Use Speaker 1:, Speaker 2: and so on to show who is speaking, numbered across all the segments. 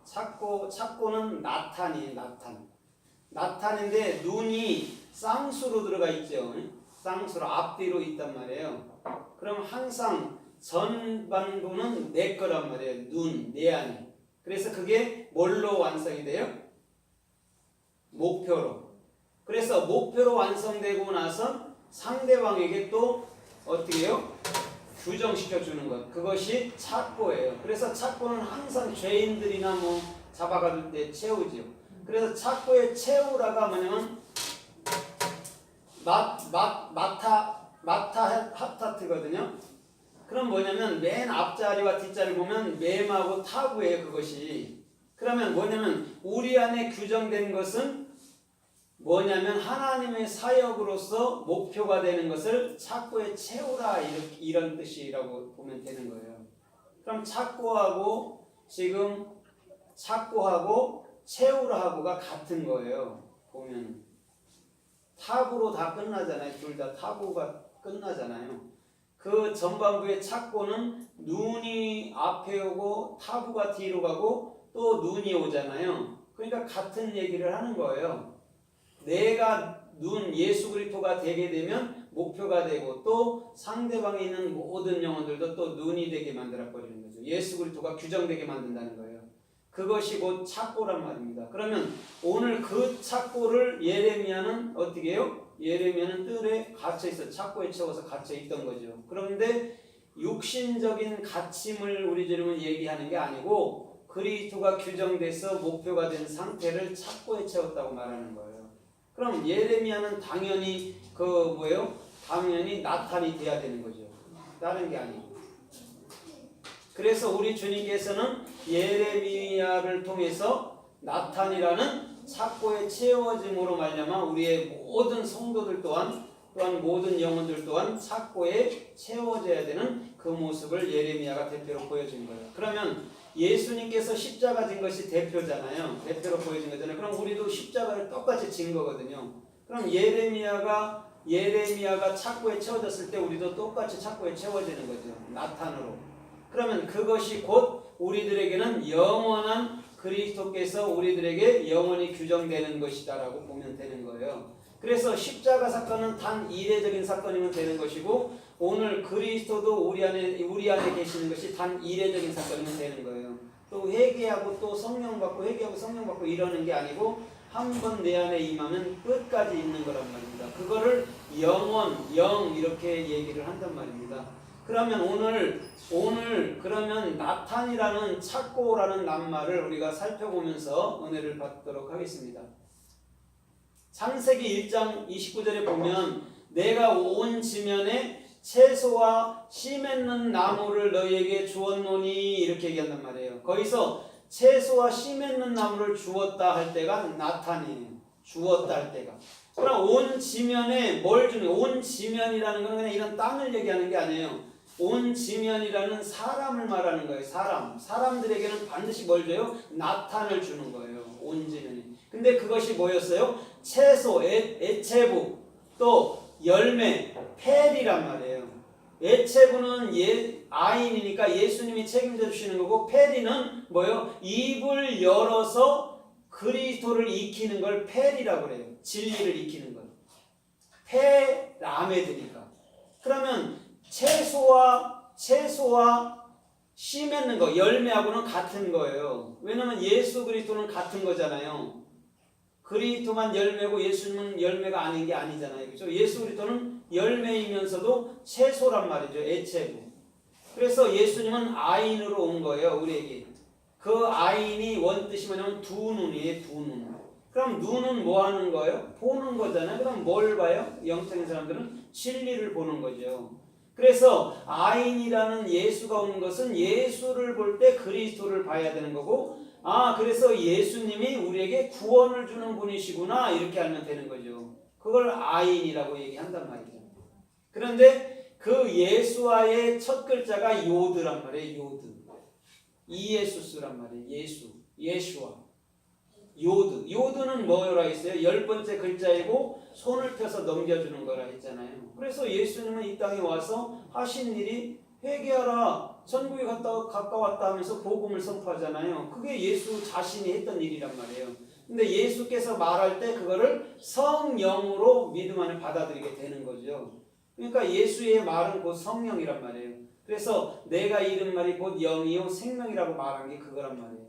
Speaker 1: 착고는 나탄이에요. 나탄인데 눈이 쌍수로 들어가 있죠. 쌍수로 앞뒤로 있단 말이에요. 그럼 항상 전반부는 내 거란 말이에요. 눈, 내 안에. 그래서 그게 뭘로 완성이 돼요? 목표로. 그래서 목표로 완성되고 나서 상대방에게 또 어떻게 해요? 규정시켜주는 것. 그것이 착고예요. 그래서 착고는 항상 죄인들이나 뭐 잡아갈 때 채우지요. 그래서 착고의 채우라가 뭐냐면 마타하타트거든요. 그럼 뭐냐면 맨 앞자리와 뒷자리 보면 맴하고 타구예요. 그것이. 그러면 뭐냐면 우리 안에 규정된 것은 뭐냐면 하나님의 사역으로서 목표가 되는 것을 착고에 채우라 이런 뜻이라고 보면 되는 거예요. 그럼 착고하고 지금 착고하고 채우라하고가 같은 거예요. 보면 타구로 다 끝나잖아요. 둘 다 타구가 끝나잖아요. 그 전반부의 착고는 눈이 앞에 오고 타구가 뒤로 가고 또 눈이 오잖아요. 그러니까 같은 얘기를 하는 거예요. 내가 눈 예수 그리스도가 되게 되면 목표가 되고 또 상대방에 있는 모든 영혼들도 또 눈이 되게 만들어버리는 거죠. 예수 그리스도가 규정되게 만든다는 거예요. 그것이 곧 착고란 말입니다. 그러면 오늘 그 착고를 예레미야는 어떻게 해요? 예레미야는 뜰에 갇혀있어. 착고에 채워서 갇혀있던 거죠. 그런데 육신적인 갇힘을 우리 지금은 얘기하는 게 아니고 그리스도가 규정돼서 목표가 된 상태를 착고에 채웠다고 말하는 거예요. 그럼 예레미야는 당연히 당연히 나탄이 돼야 되는 거죠. 다른 게 아니고. 그래서 우리 주님께서는 예레미야를 통해서 나탄이라는 착고에 채워짐으로 말미암아 우리의 모든 성도들 또한 모든 영혼들 또한 착고에 채워져야 되는 그 모습을 예레미야가 대표로 보여준 거예요. 그러면 예수님께서 십자가 진 것이 대표잖아요. 대표로 보여진 거잖아요. 그럼 우리도 십자가를 똑같이 진 거거든요. 그럼 예레미야가 착고에 채워졌을 때 우리도 똑같이 착고에 채워지는 거죠. 나탄으로. 그러면 그것이 곧 우리들에게는 영원한 그리스도께서 우리들에게 영원히 규정되는 것이다라고 보면 되는 거예요. 그래서 십자가 사건은 단 이례적인 사건이면 되는 것이고 오늘 그리스도도 우리 안에 계시는 것이 단 이례적인 사건이면 되는 거예요. 또 회개하고 또 성령 받고 회개하고 성령 받고 이러는 게 아니고 한 번 내 안에 임하면 끝까지 있는 거란 말입니다. 그거를 영 이렇게 얘기를 한단 말입니다. 그러면 오늘 그러면 나탄이라는 착고라는 낱말을 우리가 살펴보면서 은혜를 받도록 하겠습니다. 창세기 1장 29절에 보면 내가 온 지면에 채소와 씨 맺는 나무를 너희에게 주었노니 이렇게 얘기한단 말이에요. 거기서 채소와 씨 맺는 나무를 주었다 할 때가 나탄이에요. 주었다 할 때가. 그럼 온 지면에 뭘 주는 거예요? 온 지면이라는 건 그냥 이런 땅을 얘기하는 게 아니에요. 온 지면이라는 사람을 말하는 거예요. 사람들에게는 반드시 뭘 줘요? 나탄을 주는 거예요. 온 지면이. 근데 그것이 뭐였어요? 채소, 애체부, 또 열매, 펠이란 말이에요. 애체부는 아인이니까 예수님이 책임져 주시는 거고 펠이는 뭐예요? 입을 열어서 그리스도를 익히는 걸 펠이라고 그래요. 진리를 익히는 걸. 페라메드니까. 그러면 채소와 씨 맺는 거, 열매하고는 같은 거예요. 왜냐면 예수 그리스도는 같은 거잖아요. 그리스도만 열매고 예수님은 열매가 아닌 게 아니잖아요. 그렇죠? 예수 그리스도는 열매이면서도 채소란 말이죠. 애체부. 그래서 예수님은 아인으로 온 거예요. 우리에게. 그 아인이 원뜻이 뭐냐면 두 눈이에요. 두 눈. 그럼 눈은 뭐 하는 거예요? 보는 거잖아요. 그럼 뭘 봐요? 영적인 사람들은 진리를 보는 거죠. 그래서 아인이라는 예수가 오는 것은 예수를 볼 때 그리스도를 봐야 되는 거고 그래서 예수님이 우리에게 구원을 주는 분이시구나 이렇게 알면 되는 거죠. 그걸 아인이라고 얘기한단 말이죠. 그런데 그 예수와의 첫 글자가 요드란 말이에요. 요드. 이예수스란 말이에요. 예수와. 요드는 뭐라 했어요? 10번째 글자이고 손을 펴서 넘겨주는 거라 했잖아요. 그래서 예수님은 이 땅에 와서 하신 일이 회개하라, 천국에 가까웠다 하면서 복음을 선포하잖아요. 그게 예수 자신이 했던 일이란 말이에요. 근데 예수께서 말할 때 그거를 성령으로 믿음 안에 받아들이게 되는 거죠. 그러니까 예수의 말은 곧 성령이란 말이에요. 그래서 내가 이른 말이 곧 영이요 생명이라고 말한 게 그거란 말이에요.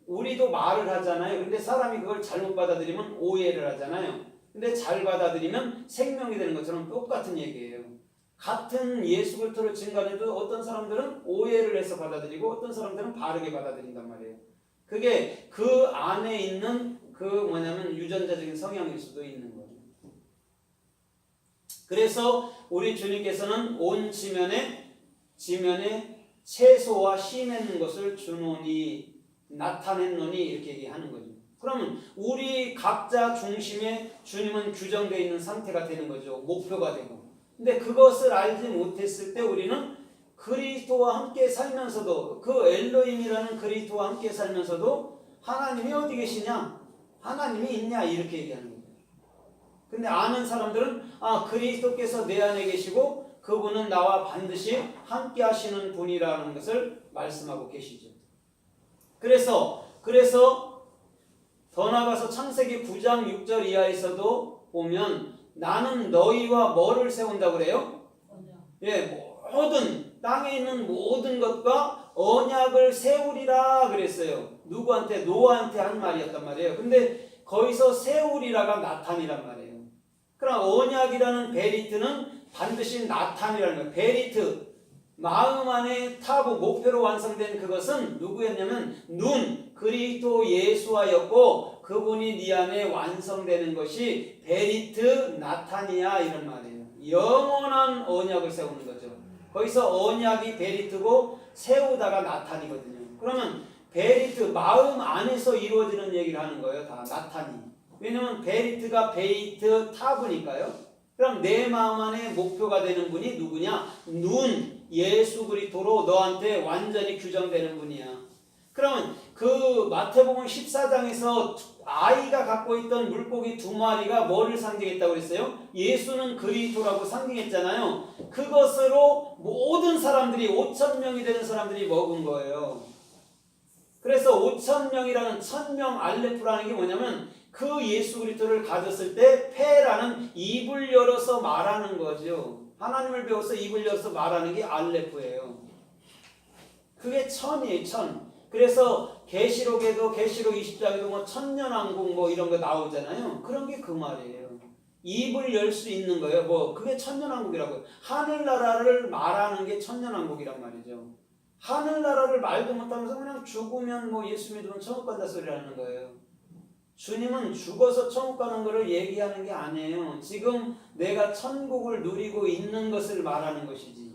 Speaker 1: 우리도 말을 하잖아요. 근데 사람이 그걸 잘못 받아들이면 오해를 하잖아요. 근데 잘 받아들이면 생명이 되는 것처럼 똑같은 얘기예요. 같은 예수 그리스도를 증거해도 어떤 사람들은 오해를 해서 받아들이고 어떤 사람들은 바르게 받아들인단 말이에요. 그게 그 안에 있는 그 뭐냐면 유전자적인 성향일 수도 있는 거예요. 그래서 우리 주님께서는 온 지면에 채소와 씨 맺는 것을 주노니 나타냈노니 이렇게 얘기하는 거죠. 그러면 우리 각자 중심에 주님은 규정되어 있는 상태가 되는 거죠. 목표가 되고. 근데 그것을 알지 못했을 때 우리는 그리스도와 함께 살면서도 그 엘로힘이라는 그리스도와 함께 살면서도 하나님이 어디 계시냐? 하나님이 있냐? 이렇게 얘기하는 거예요. 근데 아는 사람들은 그리스도께서 내 안에 계시고 그분은 나와 반드시 함께 하시는 분이라는 것을 말씀하고 계시죠. 그래서 더 나아가서 창세기 9장 6절 이하에서도 보면 나는 너희와 뭐를 세운다고 그래요? 모든 땅에 있는 모든 것과 언약을 세우리라 그랬어요. 누구한테? 노아한테 한 말이었단 말이에요. 근데 거기서 세우리라가 나탄이란 말이에요. 그럼 언약이라는 베리트는 반드시 나탄이라는 거예요. 베리트, 마음 안에 타부, 목표로 완성된 그것은 누구였냐면 그리스도 예수하였고 그분이 네 안에 완성되는 것이 베리트 나탄이야 이런 말이에요. 영원한 언약을 세우는 거죠. 거기서 언약이 베리트고 세우다가 나탄이거든요. 그러면 베리트, 마음 안에서 이루어지는 얘기를 하는 거예요. 다 나탄이. 왜냐면 베리트가 베이트 타브니까요. 그럼 내 마음 안에 목표가 되는 분이 누구냐? 예수 그리스도로 너한테 완전히 규정되는 분이야. 그러면 그 마태복음 14장에서 아이가 갖고 있던 물고기 2마리가 뭐를 상징했다고 그랬어요? 예수는 그리스도라고 상징했잖아요. 그것으로 모든 사람들이 5,000명이 되는 사람들이 먹은 거예요. 그래서 5,000명이라는 1,000명 알레프라는 게 뭐냐면 그 예수 그리스도를 가졌을 때 폐라는 입을 열어서 말하는 거죠. 하나님을 배워서 입을 열어서 말하는 게 알레프예요. 그게 1000이에요. 1000. 그래서 계시록에도 계시록 20장에도 뭐 천년왕국 뭐 이런 거 나오잖아요. 그런 게 그 말이에요. 입을 열 수 있는 거예요. 뭐 그게 천년왕국이라고요. 하늘나라를 말하는 게 천년왕국이란 말이죠. 하늘나라를 말도 못하면서 그냥 죽으면 뭐 예수 믿으면 천국 간다 소리를 하는 거예요. 주님은 죽어서 천국 가는 것을 얘기하는 게 아니에요. 지금 내가 천국을 누리고 있는 것을 말하는 것이지.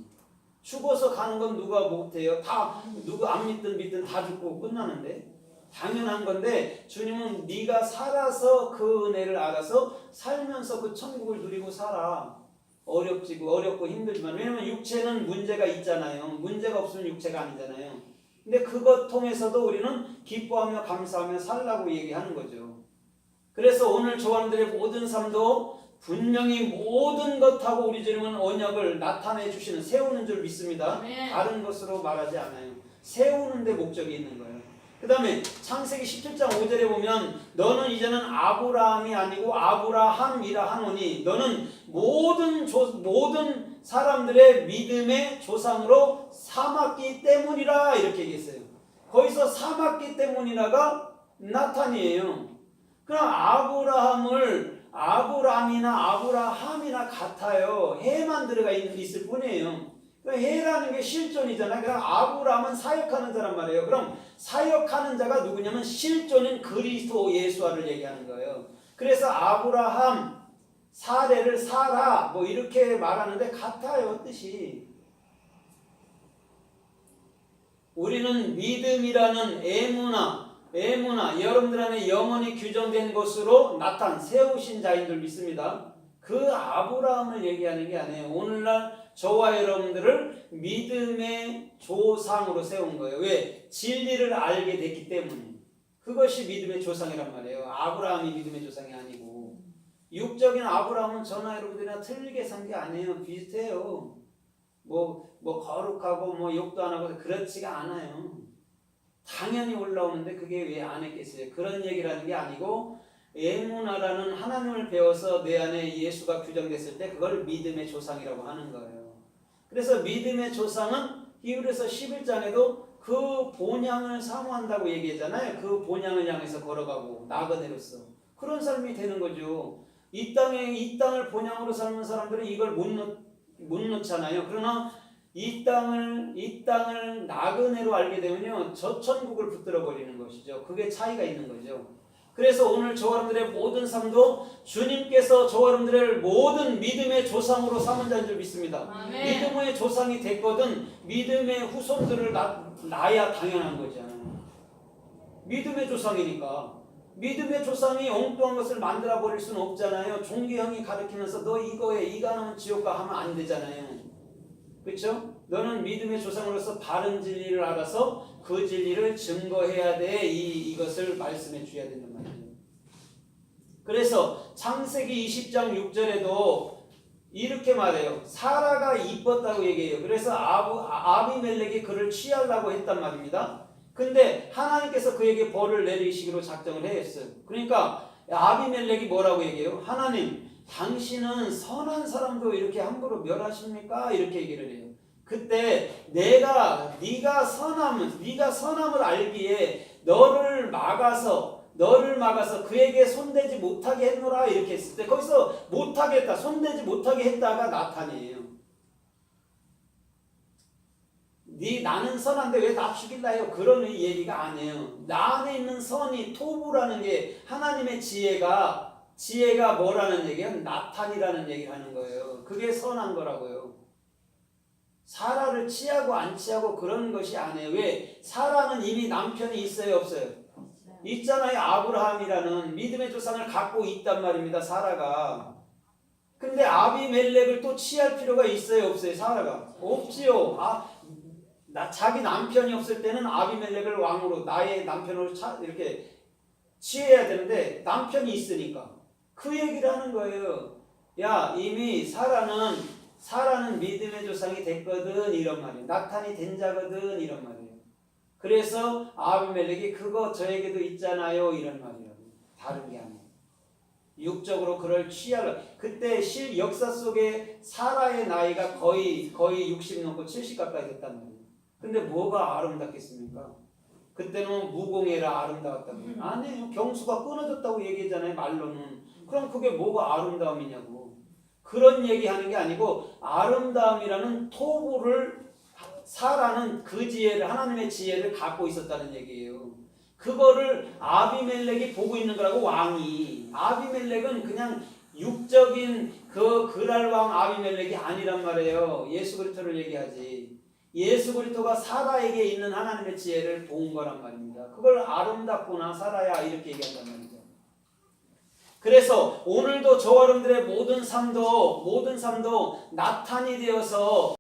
Speaker 1: 죽어서 가는 건 누가 못해요. 다 누구 안 믿든 다 죽고 끝나는데 당연한 건데 주님은 네가 살아서 그 은혜를 알아서 살면서 그 천국을 누리고 살아. 어렵고 힘들지만 왜냐면 육체는 문제가 있잖아요. 문제가 없으면 육체가 아니잖아요. 근데 그것 통해서도 우리는 기뻐하며 감사하며 살라고 얘기하는 거죠. 그래서 오늘 조원들의 모든 삶도 분명히 모든 것하고 우리 주님은 언약을 나타내 주시는 세우는 줄 믿습니다. 다른 것으로 말하지 않아요. 세우는 데 목적이 있는 거예요. 그 다음에 창세기 17장 5절에 보면 너는 이제는 아브라함이 아니고 아브라함이라 하노니 너는 모든 사람들의 믿음의 조상으로 삼았기 때문이라 이렇게 얘기했어요. 거기서 삼았기 때문이라가 나탄이에요. 그럼 아브라함이나 아브라함이나 같아요. 해만 들어가 있을 뿐이에요. 해라는 게 실존이잖아요. 그럼 아브라함은 사역하는 자란 말이에요. 그럼 사역하는 자가 누구냐면 실존인 그리스도 예수와를 얘기하는 거예요. 그래서 아브라함, 사례를 사라 뭐 이렇게 말하는데 같아요. 뜻이. 우리는 믿음이라는 에무나 여러분들 안에 영원히 규정된 것으로 세우신 자인 줄 믿습니다. 그 아브라함을 얘기하는 게 아니에요. 오늘날 저와 여러분들을 믿음의 조상으로 세운 거예요. 왜? 진리를 알게 됐기 때문에. 그것이 믿음의 조상이란 말이에요. 아브라함이 믿음의 조상이 아니고 육적인 아브라함은 저나 여러분들이나 틀리게 산 게 아니에요. 비슷해요. 뭐 거룩하고 뭐 욕도 안 하고 그렇지가 않아요. 당연히 올라오는데 그게 왜 안 했겠어요? 그런 얘기라는 게 아니고 에무나라는 하나님을 배워서 내 안에 예수가 규정됐을 때 그걸 믿음의 조상이라고 하는 거예요. 그래서 믿음의 조상은 히브리서 11장에도 그 본향을 사모한다고 얘기하잖아요. 그 본향을 향해서 걸어가고 나그네로서 그런 삶이 되는 거죠. 이 땅을 본향으로 사는 사람들은 이걸 못 넣잖아요. 그러나 이 땅을 나그네로 알게 되면요, 저 천국을 붙들어 버리는 것이죠. 그게 차이가 있는 거죠. 그래서 오늘 저와 여러분들의 모든 삶도 주님께서 저와 여러분들을 모든 믿음의 조상으로 삼은 자인 줄 믿습니다.
Speaker 2: 아멘.
Speaker 1: 믿음의 조상이 됐거든 믿음의 후손들을 낳아야 당연한 거잖아요. 믿음의 조상이니까. 믿음의 조상이 엉뚱한 것을 만들어 버릴 수는 없잖아요. 종교형이 가르치면서 너 이거에 이가 나면 지옥 가 하면 안 되잖아요. 그렇죠? 너는 믿음의 조상으로서 바른 진리를 알아서 그 진리를 증거해야 돼. 이것을 말씀해 줘야 된단 말이에요. 그래서 창세기 20장 6절에도 이렇게 말해요. 사라가 이뻤다고 얘기해요. 그래서 아비멜렉이 그를 취하려고 했단 말입니다. 근데 하나님께서 그에게 벌을 내리시기로 작정을 했어요. 그러니까 아비멜렉이 뭐라고 얘기해요? 하나님, 당신은 선한 사람도 이렇게 함부로 멸하십니까? 이렇게 얘기를 해요. 그때 네가 선함을 알기에 너를 막아서 그에게 손대지 못하게 했노라 이렇게 했을 때 거기서 못하게 했다, 손대지 못하게 했다가 나탄이에요. 나는 선한데 왜 나 죽일라 해요? 그런 얘기가 아니에요. 나 안에 있는 선이 토부라는 게 하나님의 지혜가 뭐라는 얘기예요? 나탄이라는 얘기를 하는 거예요. 그게 선한 거라고요. 사라를 취하고 안 취하고 그런 것이 아니에요. 왜? 사라는 이미 남편이 있어요, 없어요? 있잖아요. 아브라함이라는 믿음의 조상을 갖고 있단 말입니다. 사라가. 근데 아비멜렉을 또 취할 필요가 있어요, 없어요? 사라가. 없지요. 자기 남편이 없을 때는 아비멜렉을 왕으로 나의 남편으로 이렇게 취해야 되는데 남편이 있으니까 그 얘기를 하는 거예요. 야, 이미 사라는 믿음의 조상이 됐거든 이런 말이에요. 나탄이 된 자거든 이런 말이에요. 그래서 아비멜렉이 그거 저에게도 있잖아요 이런 말이에요. 다른 게 아니에요. 육적으로 그를 취하려. 그때 역사 속에 사라의 나이가 거의 60 넘고 70 가까이 됐단 말이에요. 근데 뭐가 아름답겠습니까? 그때는 무공해라 아름다웠다고. 아니에요. 경수가 끊어졌다고 얘기하잖아요. 말로는. 그럼 그게 뭐가 아름다움이냐고. 그런 얘기하는 게 아니고 아름다움이라는 토부를 사라는 그 지혜를 하나님의 지혜를 갖고 있었다는 얘기예요. 그거를 아비멜렉이 보고 있는 거라고 왕이. 아비멜렉은 그냥 육적인 그 그랄 왕 아비멜렉이 아니란 말이에요. 예수 그리스도를 얘기하지. 예수 그리스도가 사라에게 있는 하나님의 지혜를 본 거란 말입니다. 그걸 아름답구나 사라야 이렇게 얘기한단 말이죠. 그래서 오늘도 저와 여러분들의 모든 삶도 나탄이 되어서